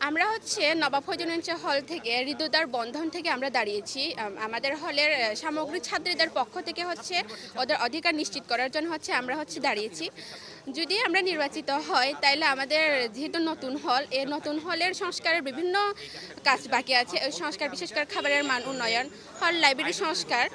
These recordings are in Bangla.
আমরা নবাব ফজলুন্নেছা হল থেকে হৃদয়তার বন্ধন থেকে আমরা দাঁড়িয়েছি। আমাদের হলের সামগ্রিক ছাত্রীদের পক্ষ থেকে ওদের অধিকার নিশ্চিত করার জন্য আমরা দাঁড়িয়েছি। যদি আমরা নির্বাচিত হয় তাইলে আমাদের যেহেতু নতুন হল, এই নতুন হলের সংস্কারের বিভিন্ন কাজ বাকি আছে। ওই সংস্কার বিশেষ করে খাবারের মান উন্নয়ন, হল লাইব্রেরি সংস্কার,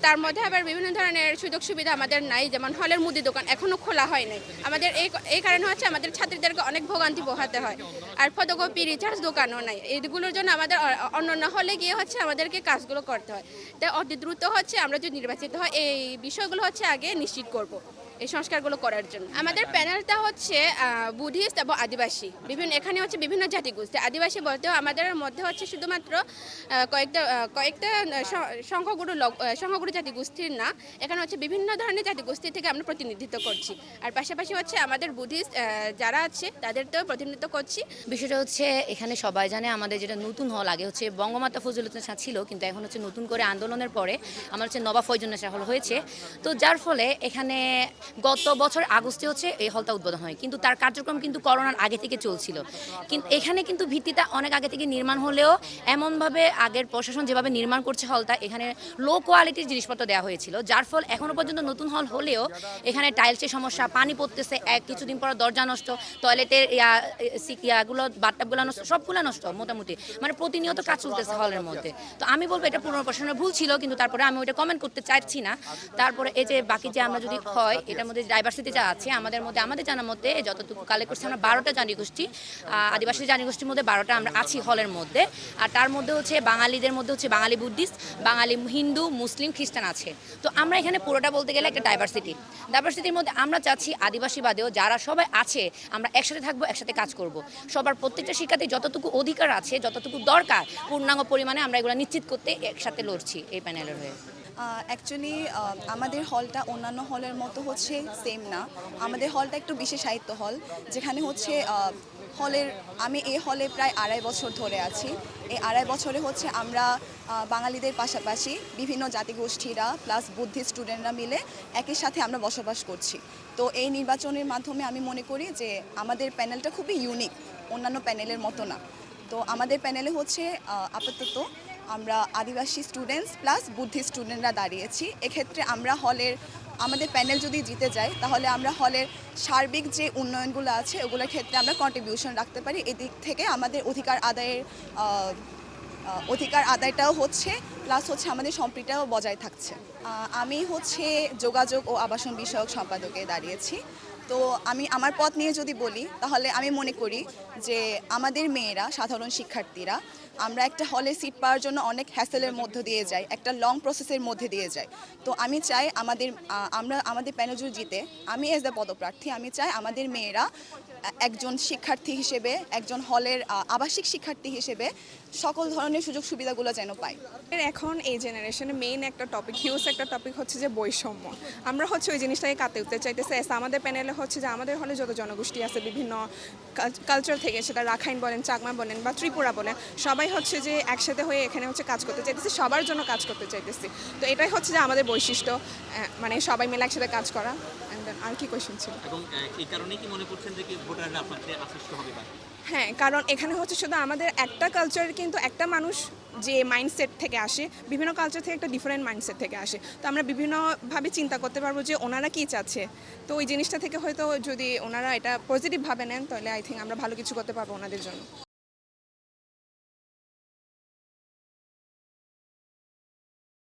তার মধ্যে আবার বিভিন্ন ধরনের সুযোগ সুবিধা আমাদের নাই, যেমন হলের মুদি দোকান এখনও খোলা হয় নাই। আমাদের এই কারণে আমাদের ছাত্রীদেরকে অনেক ভোগান্তি পোহাতে হয়। আর ফটোকপি রিচার্জ দোকানও নাই, এইগুলোর জন্য আমাদের অন্যান্য হলে গিয়ে আমাদেরকে কাজগুলো করতে হয়। তাই অতি দ্রুত আমরা যদি নির্বাচিত হয় এই বিষয়গুলো আগে নিশ্চিত করব এই সংস্কারগুলো করার জন্য। আমাদের প্যানেলটা বুদ্ধিস্ট এবং আদিবাসী, এখানে বিভিন্ন জাতিগোষ্ঠী। আদিবাসী বলতেও আমাদের মধ্যে শুধুমাত্র কয়েকটা সংখ্যাগুরু জাতিগোষ্ঠীর না, এখানে বিভিন্ন ধরনের জাতিগোষ্ঠী থেকে আমরা প্রতিনিধিত্ব করছি। আর পাশাপাশি আমাদের বুদ্ধিস্ট যারা আছে তাদেরকেও প্রতিনিধিত্ব করছি। বিষয়টা এখানে সবাই জানে আমাদের যেটা নতুন হল, আগে বঙ্গমাতা ফজিলাতুন্নেছা ছিল, কিন্তু এখন নতুন করে আন্দোলনের পরে আমার নবাব ফজলুন্নেছা হল হয়েছে। তো যার ফলে এখানে গত বছর আগস্টে এই হলটা উদ্বোধন হয়, কিন্তু তার কার্যক্রম কিন্তু করোনার আগে থেকে চলছিল। কিন্তু এখানে কিন্তু ভিত্তিটা অনেক আগে থেকে নির্মাণ হলেও এমনভাবে আগের প্রশাসন যেভাবে নির্মাণ করছে হলটা, এখানে লো কোয়ালিটির জিনিসপত্র দেওয়া হয়েছিল, যার ফল এখনও পর্যন্ত নতুন হল হলেও এখানে টাইলসের সমস্যা, পানি পড়তেছে, কিছুদিন পর দরজা নষ্ট, টয়লেটের ইয়াগুলো বাথটাবগুলো নষ্ট, সবগুলো নষ্ট মোটামুটি, মানে প্রতিনিয়ত কাজ চলতেছে হলের মধ্যে। তো আমি বলবো এটা পুরনো প্রশাসনের ভুল ছিল, কিন্তু তারপরে আমি ওইটা কমেন্ট করতে চাইছি না। তারপরে এই যে বাকি যে আমরা যদি হয় এটার মধ্যে ডাইভার্সিটি যা আছে আমাদের মধ্যে, আমাদের জানার মধ্যে যতটুকু কালেক্ট করছি আমরা 12টা জাতিগোষ্ঠী, আদিবাসী জাতিগোষ্ঠীর মধ্যে 12টা আমরা আছি হলের মধ্যে। আর তার মধ্যে বাঙালিদের মধ্যে বাঙালি বুদ্ধিস্ট, বাঙালি হিন্দু, মুসলিম, খ্রিস্টান আছে। তো আমরা এখানে পুরোটা বলতে গেলে একটা ডাইভার্সিটির মধ্যে আমরা চাচ্ছি আদিবাসী বাদেও যারা সবাই আছে আমরা একসাথে থাকবো, একসাথে কাজ করব। সবার প্রত্যেকটা শিক্ষার্থী যতটুকু অধিকার আছে, যতটুকু দরকার পূর্ণাঙ্গ পরিমাণে আমরা এগুলো নিশ্চিত করতে একসাথে লড়ছি এই প্যানেলের হয়ে। অ্যাকচুয়ালি আমাদের হলটা অন্যান্য হলের মতো সেম না। আমাদের হলটা একটু বিশেষায়িত হল, যেখানে আমি এই হলে প্রায় 2.5 বছর ধরে আছি। এই 2.5 বছরে আমরা বাঙালিদের পাশাপাশি বিভিন্ন জাতিগোষ্ঠীরা প্লাস বুদ্ধিস্ট স্টুডেন্টরা মিলে একই সাথে আমরা বসবাস করছি। তো এই নির্বাচনের মাধ্যমে আমি মনে করি যে আমাদের প্যানেলটা খুবই ইউনিক, অন্যান্য প্যানেলের মতো না। তো আমাদের প্যানেলে আপাতত আমরা আদিবাসী স্টুডেন্টস প্লাস বুদ্ধিস্ট স্টুডেন্টরা দাঁড়িয়েছি। এক্ষেত্রে আমাদের প্যানেল যদি জিতে যায় তাহলে আমরা হলের সার্বিক যে উন্নয়নগুলো আছে ওগুলোর ক্ষেত্রে আমরা কন্ট্রিবিউশন রাখতে পারি। এদিক থেকে আমাদের অধিকার আদায়টাও প্লাস আমাদের সম্পৃক্ততাও বজায় থাকছে। আমি যোগাযোগ ও আবাসন বিষয়ক সম্পাদকে দাঁড়িয়েছি। তো আমি আমার পথ নিয়ে যদি বলি তাহলে আমি মনে করি যে আমাদের মেয়েরা, সাধারণ শিক্ষার্থীরা, আমরা একটা হলে সিট পাওয়ার জন্য অনেক হ্যাসেলের মধ্য দিয়ে যাই, একটা লং প্রসেসের মধ্যে দিয়ে যাই। তো আমি চাই আমাদের প্যানেল যদি জিতে, আমি এজ দ্য পদপ্রার্থী, আমি চাই আমাদের মেয়েরা একজন শিক্ষার্থী হিসেবে, একজন হলের আবাসিক শিক্ষার্থী হিসেবে সকল ধরনের সুযোগ সুবিধাগুলো যেন পাই। এখন এই জেনারেশনে মেইন একটা টপিক, হিউজ একটা টপিক যে বৈষম্য। আমরা ওই জিনিসটাকে কাটিয়ে উঠতে চাইতেছি। আমাদের প্যানেলে যে আমাদের হলে যত জনগোষ্ঠী আছে বিভিন্ন কালচার থেকে, সেটা রাখাইন বলেন, চাকমা বলেন বা ত্রিপুরা বলেন, সবাই যে একসাথে হয়ে এখানে কাজ করতে চাইতেছি, সবার জন্য কাজ করতে চাইতেছি। তো এটাই যে আমাদের বৈশিষ্ট্য, মানে সবাই মিলে একসাথে কাজ করা। আর কি কোয়েশ্চেন ছিল? এবং এই কারণেই কি মনে করছেন যে ভোটাররা আপনাদের আকৃষ্ট হবে? হ্যাঁ, কারণ এখানে শুধু আমাদের একটা কালচার, কিন্তু একটা মানুষ যে মাইন্ডসেট থেকে আসে, বিভিন্ন কালচার থেকে একটা ডিফারেন্ট মাইন্ডসেট থেকে আসে। তো আমরা বিভিন্নভাবে চিন্তা করতে পারবো যে ওনারা কী চাচ্ছে। তো ওই জিনিসটা থেকে হয়তো যদি ওনারা এটা পজিটিভভাবে নেন তাহলে আই থিঙ্ক আমরা ভালো কিছু করতে পারবো ওনাদের জন্য।